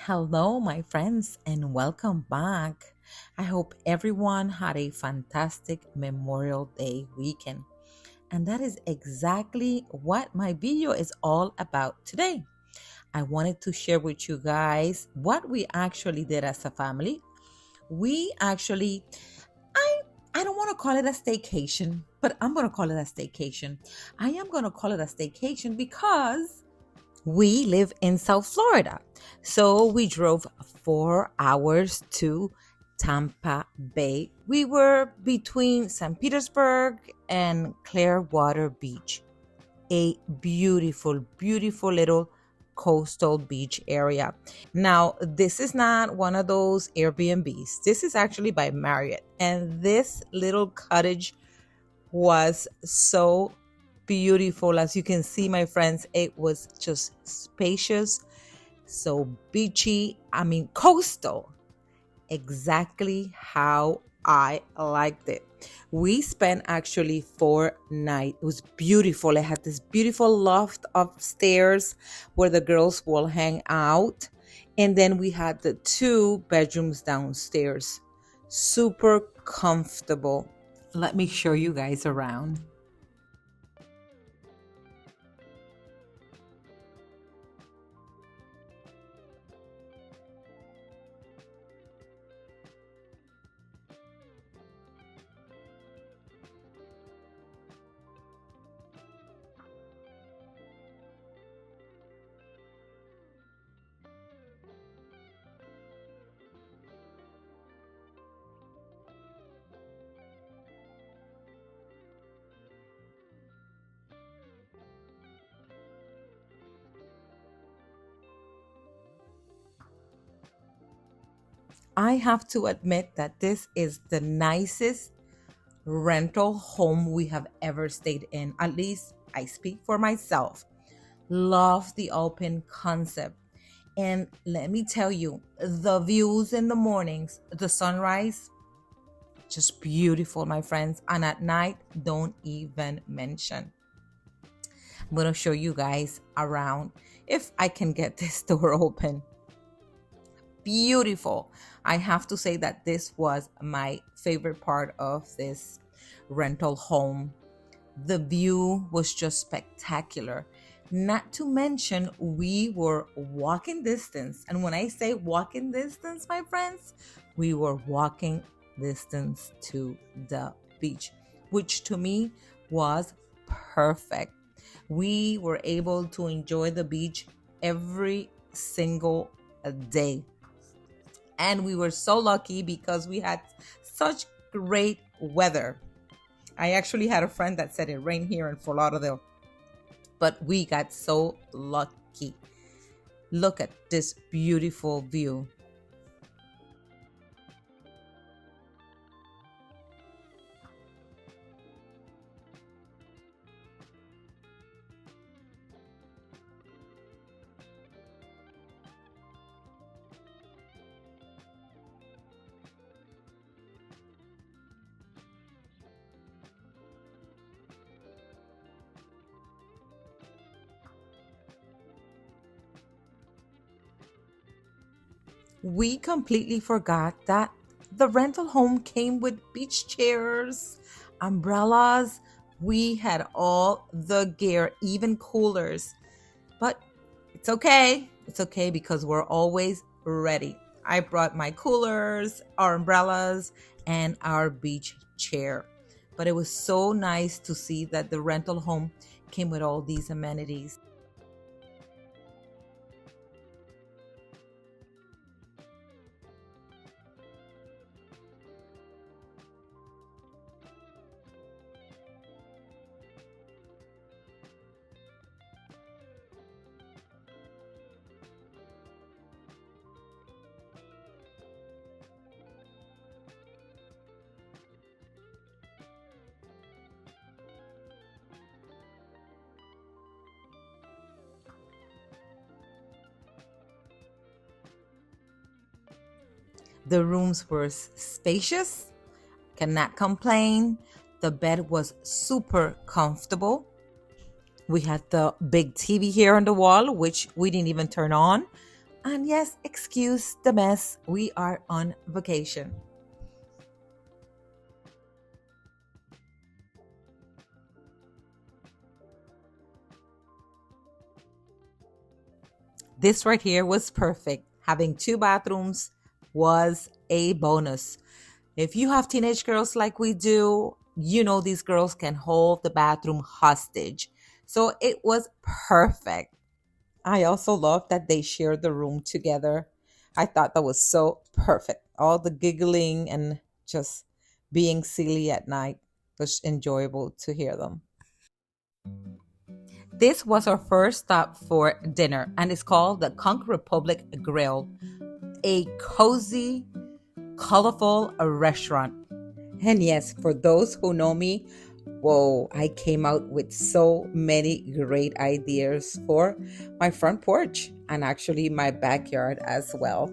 Hello, my friends, and welcome back. I hope everyone had a fantastic Memorial Day weekend. And that is exactly what my video is all about today. I wanted to share with you guys what we actually did as a family. We actually, I I don't want to call it a staycation, but I'm going to call it a staycation. I am going to call it a staycation because we live in South Florida. So we drove 4 hours to Tampa Bay. We were between St. Petersburg and Clearwater Beach, a beautiful, beautiful little coastal beach area. Now, this is not one of those Airbnbs. This is actually by Marriott. And this little cottage was so beautiful. As you can see, my friends, it was just spacious, so beachy, coastal, exactly how I liked it. We spent actually 4 nights. It was beautiful. It had this beautiful loft upstairs where the girls will hang out. And then we had the 2 bedrooms downstairs. Super comfortable. Let me show you guys around. I have to admit that this is the nicest rental home we have ever stayed in. At least I speak for myself. Love the open concept. And let me tell you, the views in the mornings, the sunrise, just beautiful, my friends. And at night, don't even mention. I'm going to show you guys around if I can get this door open. Beautiful. I have to say that this was my favorite part of this rental home. The view was just spectacular. Not to mention, we were walking distance. And when I say walking distance, my friends, we were walking distance to the beach, which to me was perfect. We were able to enjoy the beach every single day. And we were so lucky because we had such great weather. I actually had a friend that said it rained here in Fort Lauderdale, but we got so lucky. Look at this beautiful view. We completely forgot that the rental home came with beach chairs, umbrellas. We had all the gear, even coolers. But it's okay. It's okay because we're always ready. I brought my coolers, our umbrellas, and our beach chair. But it was so nice to see that the rental home came with all these amenities. The rooms were spacious, cannot complain. The bed was super comfortable. We had the big TV here on the wall, which we didn't even turn on, And yes, excuse the mess, we are on vacation. This right here was perfect. Having two bathrooms was a bonus. If you have teenage girls like we do, you know these girls can hold the bathroom hostage. So it was perfect. I also love that they shared the room together. I thought that was so perfect. All the giggling and just being silly at night was enjoyable to hear them. This was our first stop for dinner, and it's called the Conch Republic Grill, a cozy, colorful restaurant. And yes, for those who know me, whoa, I came out with so many great ideas for my front porch and actually my backyard as well.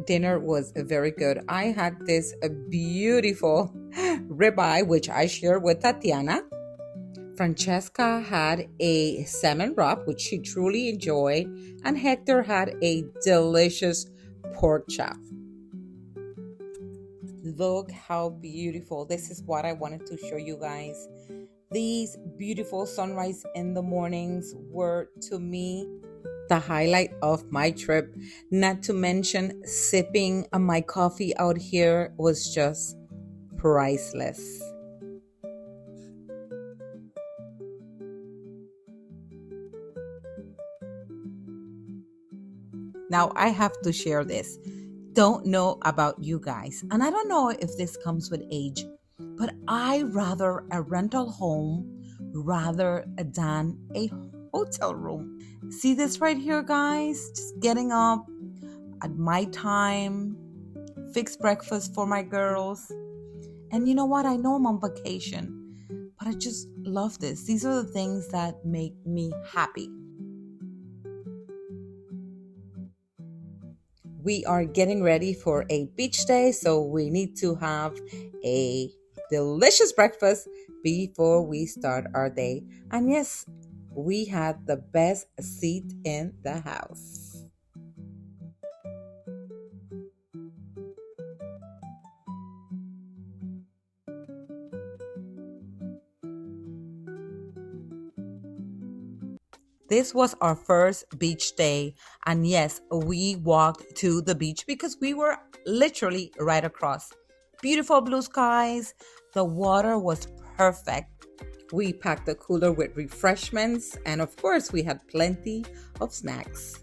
Dinner was very good. I had this beautiful ribeye, which I shared with Tatiana. Francesca had a salmon wrap, which she truly enjoyed, and Hector had a delicious pork chop. Look how beautiful. This is what I wanted to show you guys. These beautiful sunrise in the mornings were, to me, the highlight of my trip. Not to mention, sipping my coffee out here was just priceless. Now, I have to share this. Don't know about you guys, and I don't know if this comes with age, but I rather a rental home rather than a hotel room. See this right here, guys? Just getting up at my time, fix breakfast for my girls. And you know what? I know I'm on vacation, but I just love this. These are the things that make me happy. We are getting ready for a beach day, so we need to have a delicious breakfast before we start our day. And yes, we had the best seat in the house. This was our first beach day, and yes, we walked to the beach because we were literally right across. Beautiful blue skies, the water was perfect. We packed a cooler with refreshments, and of course, we had plenty of snacks.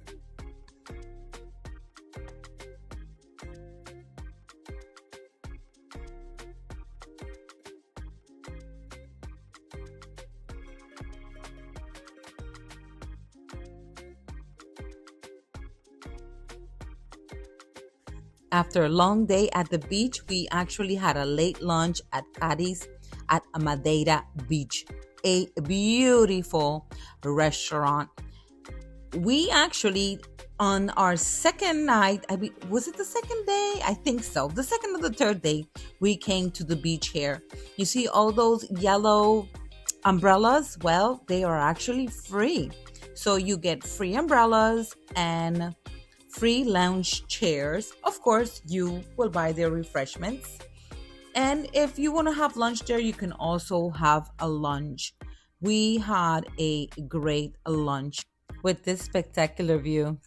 After a long day at the beach, we actually had a late lunch at Cadiz at Madeira Beach, a beautiful restaurant. We actually, on our second night, was it the second day? I think so. The second or the third day, we came to the beach here. You see all those yellow umbrellas? Well, they are actually free. So you get free umbrellas and free lounge chairs. Of course, you will buy their refreshments. And if you want to have lunch there, you can also have a lunch. We had a great lunch with this spectacular view.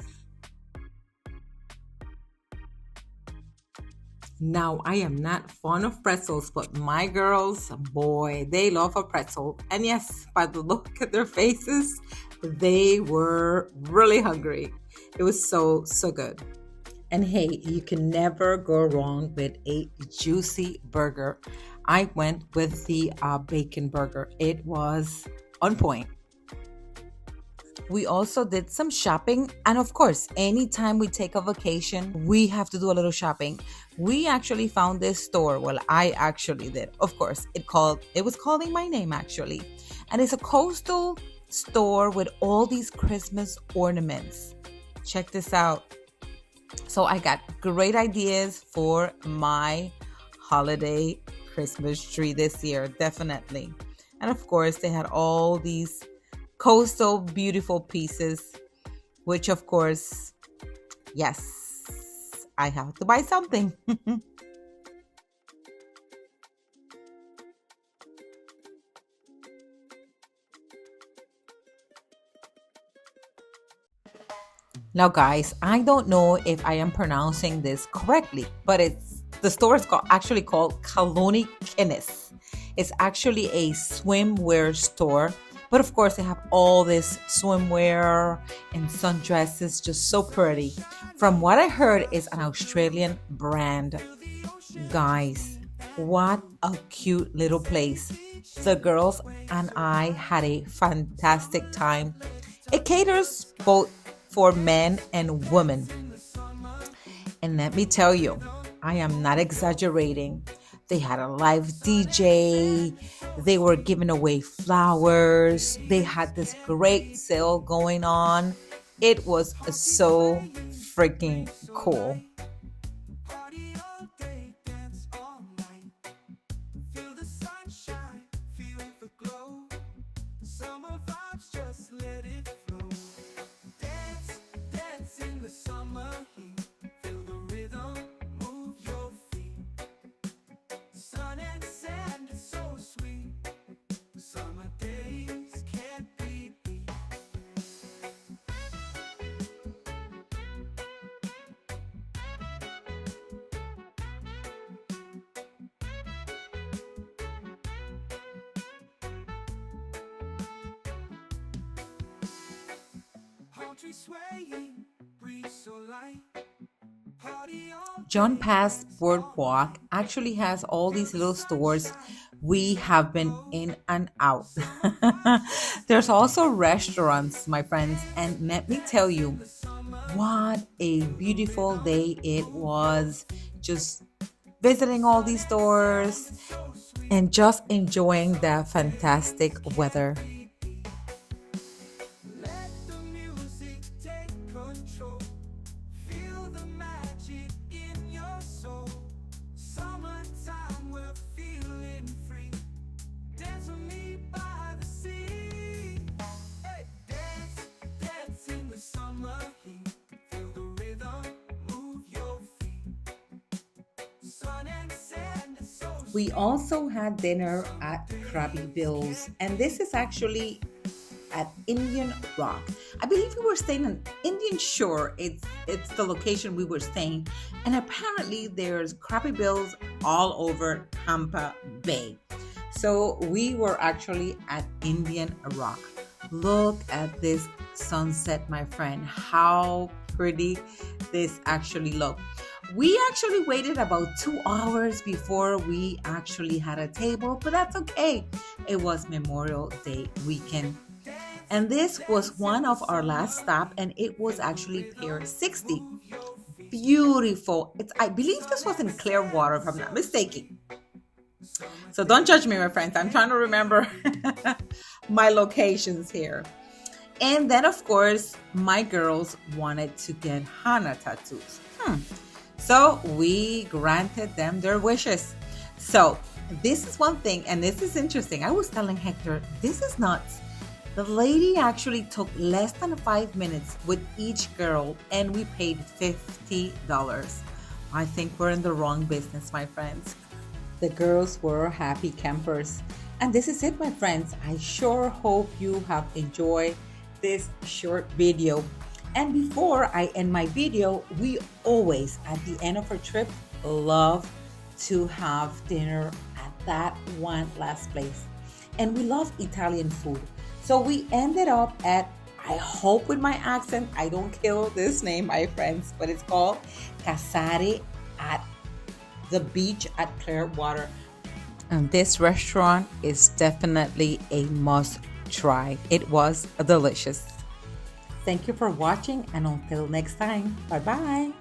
Now, I am not fond of pretzels, but my girls, boy, they love a pretzel. And yes, by the look at their faces, they were really hungry. It was so, so good. And hey, you can never go wrong with a juicy burger. I went with the bacon burger. It was on point. We also did some shopping. And of course, anytime we take a vacation, we have to do a little shopping. We actually found this store. Well, I actually did. Of course, it was calling my name actually. And it's a coastal store with all these Christmas ornaments. Check this out. So I got great ideas for my holiday Christmas tree this year, definitely. And of course, they had all these coastal beautiful pieces, which of course, yes, I have to buy something. Now, guys, I don't know if I am pronouncing this correctly, but the store is actually called Kaloni Kinnis. It's actually a swimwear store, but of course they have all this swimwear and sundresses, just so pretty. From what I heard, is an Australian brand. Guys, what a cute little place. The girls and I had a fantastic time. It caters both for men and women. And let me tell you, I am not exaggerating. They had a live DJ. They were giving away flowers. They had this great sale going on. It was so freaking cool. John Pass Boardwalk actually has all these little stores we have been in and out. There's also restaurants, my friends, and let me tell you, what a beautiful day it was. Just visiting all these stores and just enjoying the fantastic weather. We also had dinner at Krabby Bill's, and this is actually at Indian Rock. I believe we were staying on Indian Shore. It's the location we were staying, and apparently there's Krabby Bill's all over Tampa Bay. So we were actually at Indian Rock. Look at this sunset, my friend. How pretty this actually looked. We actually waited about 2 hours before we actually had a table, but that's okay. It was Memorial Day weekend. And this was one of our last stop, and it was actually Pier 60. Beautiful. I believe this was in Clearwater, if I'm not mistaken. So don't judge me, my friends. I'm trying to remember my locations here. And then, of course, my girls wanted to get henna tattoos. So we granted them their wishes. So this is one thing, and this is interesting. I was telling Hector, this is nuts. The lady actually took less than 5 minutes with each girl, and we paid $50. I think we're in the wrong business, my friends. The girls were happy campers. And this is it, my friends. I sure hope you have enjoyed this short video. And before I end my video, we always, at the end of our trip, love to have dinner at that one last place. And we love Italian food. So we ended up at, I hope with my accent, I don't kill this name, my friends, but it's called Casare at the beach at Clearwater. And this restaurant is definitely a must try. It was delicious. Thank you for watching, and until next time, bye-bye.